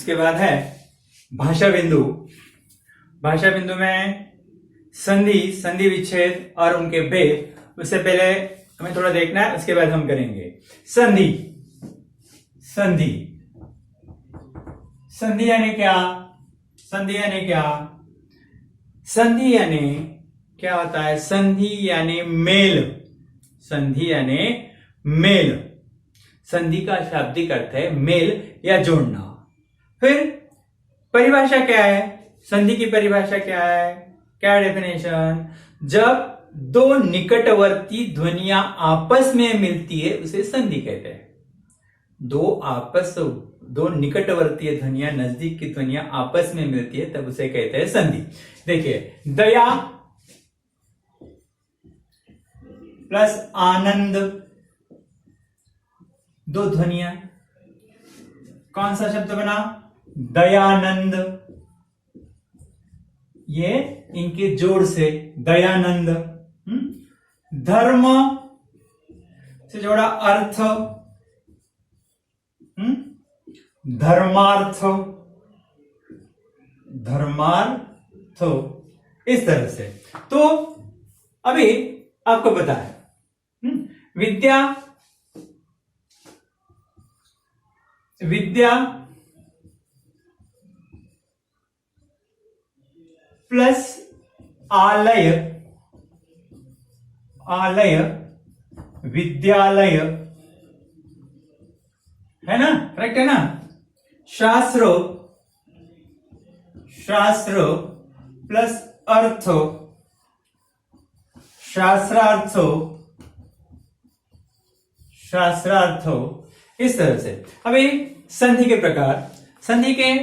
उसके बाद है भाषा बिंदु। भाषा बिंदु में संधि, संधि विच्छेद और उनके भेद। उससे पहले हमें थोड़ा देखना है, उसके बाद हम करेंगे संधि। संधि, संधि यानी क्या? संधि यानी क्या? संधि यानी क्या होता है? संधि यानी मेल। संधि यानी मेल। संधि का शाब्दिक अर्थ है मेल या जोड़ना। फिर परिभाषा क्या है? संधि की परिभाषा क्या है? क्या डेफिनेशन? जब दो निकटवर्ती ध्वनियां आपस में मिलती है उसे संधि कहते हैं। दो निकटवर्तीय ध्वनियां, नजदीक की ध्वनियां आपस में मिलती है तब उसे कहते हैं संधि। देखिए, दया प्लस आनंद, दो ध्वनियां, कौन सा शब्द बना? दयानंद। ये इनके जोड़ से दयानंद। धर्म से जोड़ा अर्थ, धर्मार्थ, धर्मार्थ, इस तरह से। तो अभी आपको पता है विद्या, विद्या प्लस आलय, आलय विद्यालय, है ना? करेक्ट है ना? शास्त्रो, शास्त्र प्लस अर्थो, शास्त्रार्थो, शास्त्रार्थो, इस तरह से। अभी संधि के प्रकार, संधि के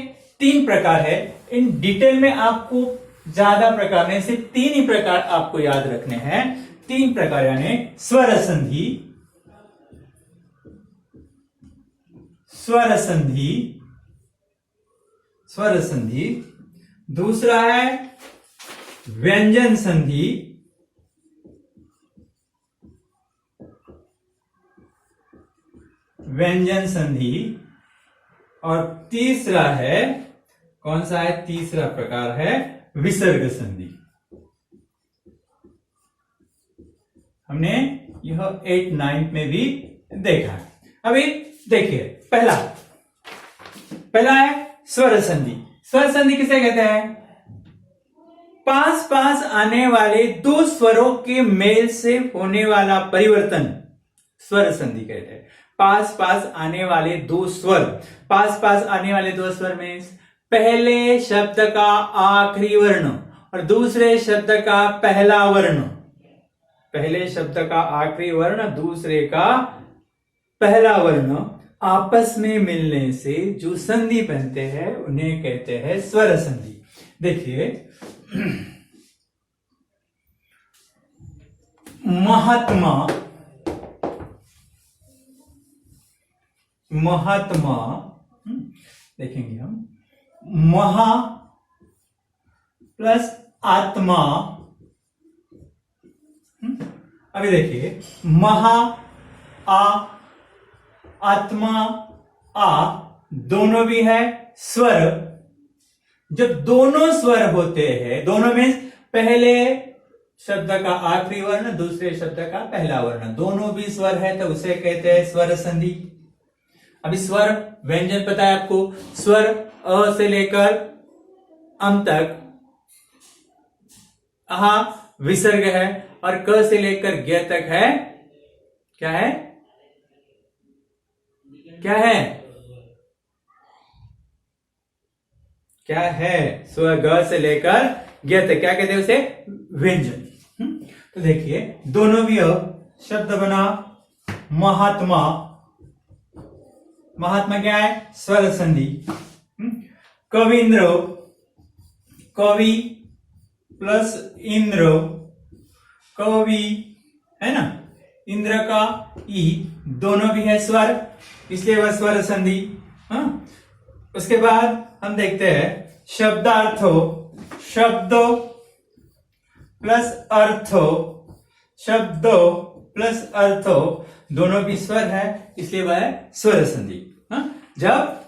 3 प्रकार है। इन डिटेल में आपको ज्यादा प्रकार नहीं, सिर्फ 3 ही प्रकार आपको याद रखने हैं। 3 प्रकार यानी स्वर संधि, स्वर संधि, स्वर संधि। दूसरा है व्यंजन संधि, व्यंजन संधि। और तीसरा है, कौन सा है? तीसरा प्रकार है विसर्ग संधि। हमने यह 8th 9th में भी देखा है। अभी देखिए, पहला है स्वर संधि। स्वर संधि किसे कहते हैं? पास पास आने वाले दो स्वरों के मेल से होने वाला परिवर्तन स्वर संधि कहते हैं। पास पास आने वाले दो स्वर, पास पास आने वाले दो स्वर में पहले शब्द का आखिरी वर्ण और दूसरे शब्द का पहला वर्ण, पहले शब्द का आखिरी वर्ण, दूसरे का पहला वर्ण आपस में मिलने से जो संधि बनते हैं उन्हें कहते हैं स्वर संधि। देखिए, महात्मा, महात्मा, देखेंगे हम, महा प्लस आत्मा। अभी देखिए, महा आ, आत्मा आ, दोनों भी है स्वर। जब दोनों स्वर होते हैं, दोनों में पहले शब्द का आखिरी वर्ण, दूसरे शब्द का पहला वर्ण, दोनों भी स्वर है तो उसे कहते हैं स्वर संधि। अभी स्वर व्यंजन पता है आपको, स्वर अ से लेकर अम तक, अहा विसर्ग है, और क से लेकर ज्ञ तक है, क्या है? क्या है? क्या है? स्वर ग से लेकर ज्ञ तक क्या कहते हैं उसे? व्यंजन। तो देखिए, दोनों भी शब्द बना महात्मा। महात्मा क्या है? स्वर संधि। कविंद्र, कवि प्लस इंद्र, कवि, है ना? इंद्र का ई, दोनों भी है स्वर, इसलिए वह स्वर संधि। उसके बाद हम देखते हैं शब्दार्थो, शब्दो प्लस अर्थो, शब्दो प्लस अर्थो, दोनों भी स्वर है इसलिए वह है स्वर संधि। जब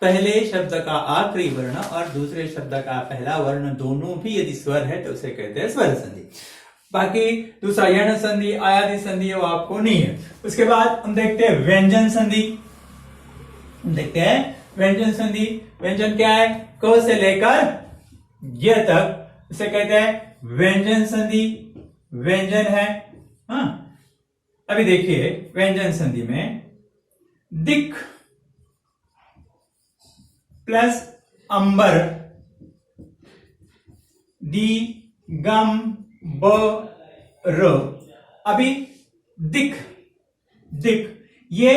पहले शब्द का आखिरी वर्ण और दूसरे शब्द का पहला वर्ण दोनों भी यदि स्वर है तो उसे कहते हैं स्वर संधि। बाकी दूसरा यण संधि, आयादी संधि वो आपको नहीं है। उसके बाद हम देखते हैं व्यंजन संधि। देखते हैं व्यंजन संधि। व्यंजन क्या है? क से लेकर य तक उसे कहते हैं व्यंजन संधि। व्यंजन है। हाँ, अभी देखिए व्यंजन संधि में दिक प्लस अंबर, दी गम ब र। अभी दिक, दिक ये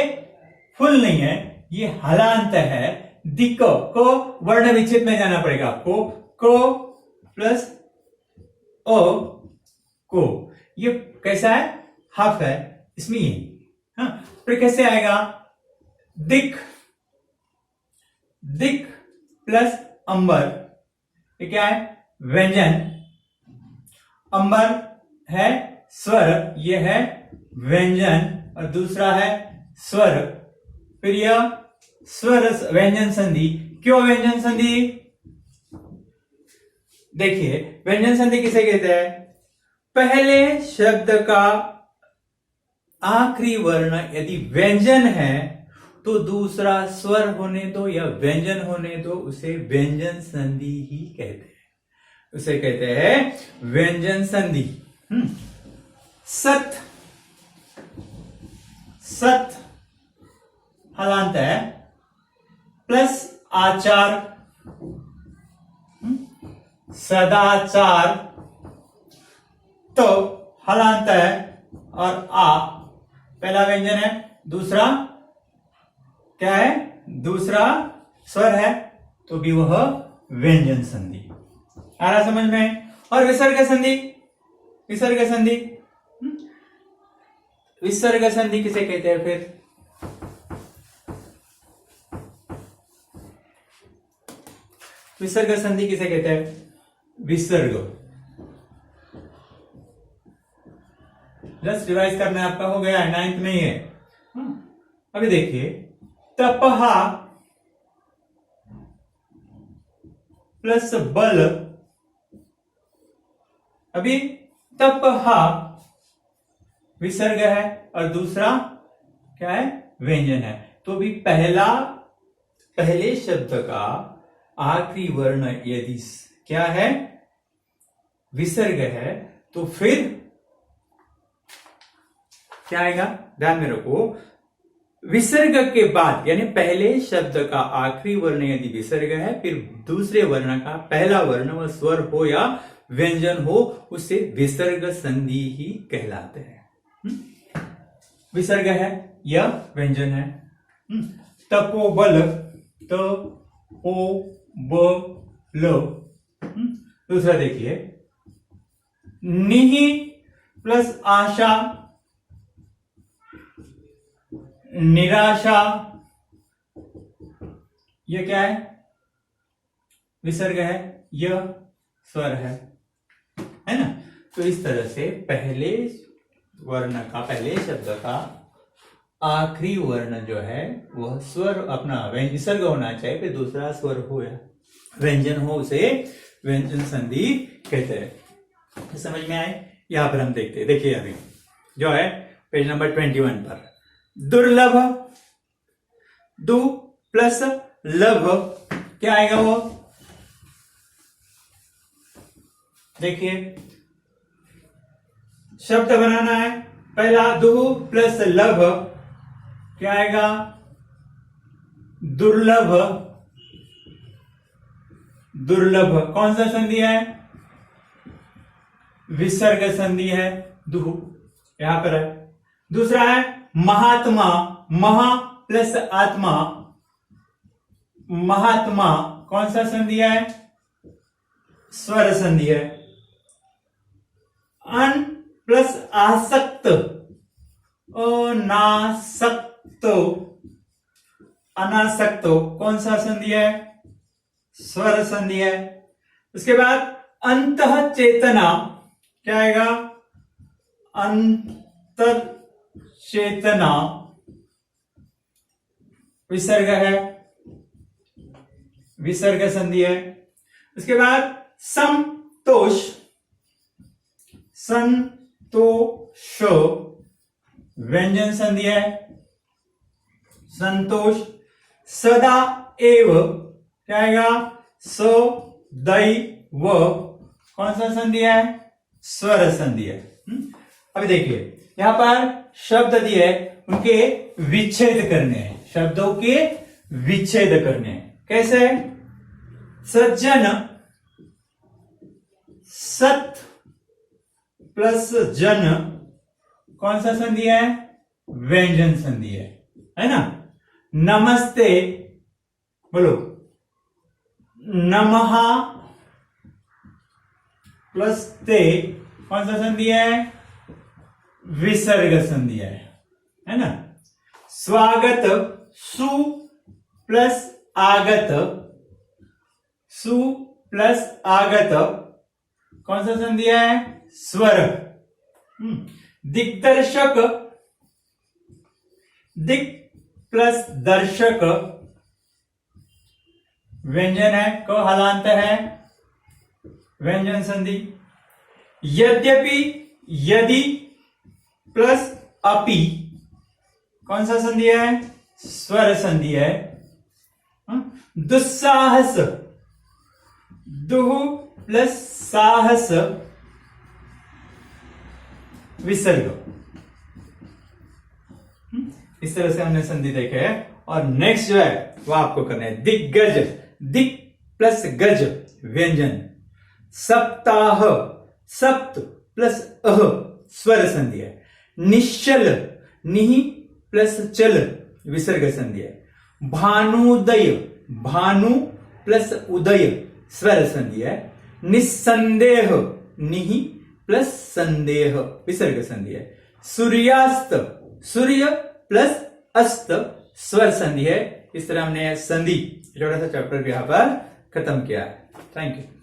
फुल नहीं है, ये हलांत है। दिक को वर्ण विच्छेद में जाना पड़ेगा आपको। को प्लस ओ को, ये कैसा है? हाफ है, इसमें ये। हाँ, फिर कैसे आएगा? दिक, दिक प्लस अंबर, ये क्या है? व्यंजन। अंबर है स्वर, ये है व्यंजन और दूसरा है स्वर। फिर यह स्वर व्यंजन संधि। क्यों व्यंजन संधि? देखिए व्यंजन संधि किसे कहते हैं? पहले शब्द का आखिरी वर्ण यदि व्यंजन है तो दूसरा स्वर होने दो या व्यंजन होने दो, उसे व्यंजन संधि ही कहते हैं। उसे कहते हैं व्यंजन संधि। सत, सत हलांत है, प्लस आचार, सदाचार तो हलांत है और आ पहला व्यंजन है, दूसरा क्या है? दूसरा स्वर है, तो भी वह व्यंजन संधि। आ रहा समझ में? और विसर्ग संधि। विसर्ग संधि, विसर्ग संधि किसे कहते हैं? फिर विसर्ग संधि किसे कहते हैं? विसर्ग। जस्ट रिवाइज करना है आपका, हो गया है, 9th में ही है। अभी देखिए तपहा प्लस बल। अभी तपहा विसर्ग है और दूसरा क्या है? व्यंजन है। तो भी पहले शब्द का आखिरी वर्ण यदि क्या है? विसर्ग है, तो फिर क्या आएगा? ध्यान में रखो, विसर्ग के बाद यानी पहले शब्द का आखिरी वर्ण यदि विसर्ग है, फिर दूसरे वर्ण का पहला वर्ण वह स्वर हो या व्यंजन हो, उसे विसर्ग संधि ही कहलाते हैं। विसर्ग है या व्यंजन है। तपोबल, तो ओ ब लो। दूसरा देखिए निहि प्लस आशा, निराशा, यह क्या है? विसर्ग है, यह स्वर है ना? तो इस तरह से पहले वर्ण का, पहले शब्द का आखिरी वर्ण जो है वह स्वर अपना विसर्ग होना चाहिए, फिर दूसरा स्वर हो या व्यंजन हो, उसे व्यंजन संधि कहते हैं। समझ में आए? यहां पर हम देखते हैं। देखिए अभी जो है पेज नंबर 21 पर दुर्लभ, दु प्लस लभ, क्या आएगा वो? देखिए शब्द बनाना है। पहला दु प्लस लभ, क्या आएगा? दुर्लभ। दुर्लभ कौन सा संधि है? विसर्ग संधि है, दु यहां पर है। दूसरा है महात्मा, महा प्लस आत्मा, महात्मा कौन सा संधि है? स्वर संधि है। अन प्लस आसक्त, अनासक्त, अनासक्त कौन सा संधि है? स्वर संधि है। उसके बाद अंतः चेतना, क्या आएगा? अंतर चेतना विसर्ग है। विसर्ग संधि है। उसके बाद समतोष, संतोष व्यंजन संधि है। संतोष। सदा एव क्या आएगा? सदैव कौन सा संधि है? स्वर संधि है। अभी देखिए यहां पर शब्द दिए है, उनके विच्छेद करने हैं, शब्दों के विच्छेद करने हैं। कैसे? सज्जन, सत प्लस जन कौन सा संधि है? व्यंजन संधि है ना। नमस्ते, बोलो, नमः प्लस ते कौन सा संधि है? विसर्ग संधि है ना। स्वागत, सु प्लस आगत, सु प्लस आगत कौन सा संधि है? स्वर। दिग्दर्शक, दिक प्लस दर्शक व्यंजन है, क हलांत है, व्यंजन संधि। यद्यपि, यदि प्लस अपि कौन सा संधि है? स्वर संधि है। दुस्साहस, दुह प्लस साहस विसर्ग। इस तरह से हमने संधि देखे है। और नेक्स्ट जो है वो आपको करना है दिग्गज, दिक प्लस गज व्यंजन। सप्ताह, सप्त प्लस अह स्वर संधि है। निश्चल, निहि प्लस चल विसर्ग संधि है। भानुदय, भानु प्लस उदय स्वर संधि है। निस्संदेह, निहि प्लस संदेह विसर्ग संधि है। सूर्यास्त, सूर्य प्लस अस्त स्वर संधि है। इस तरह हमने संधि छोटा सा चैप्टर भी यहां पर खत्म किया है। Thank you.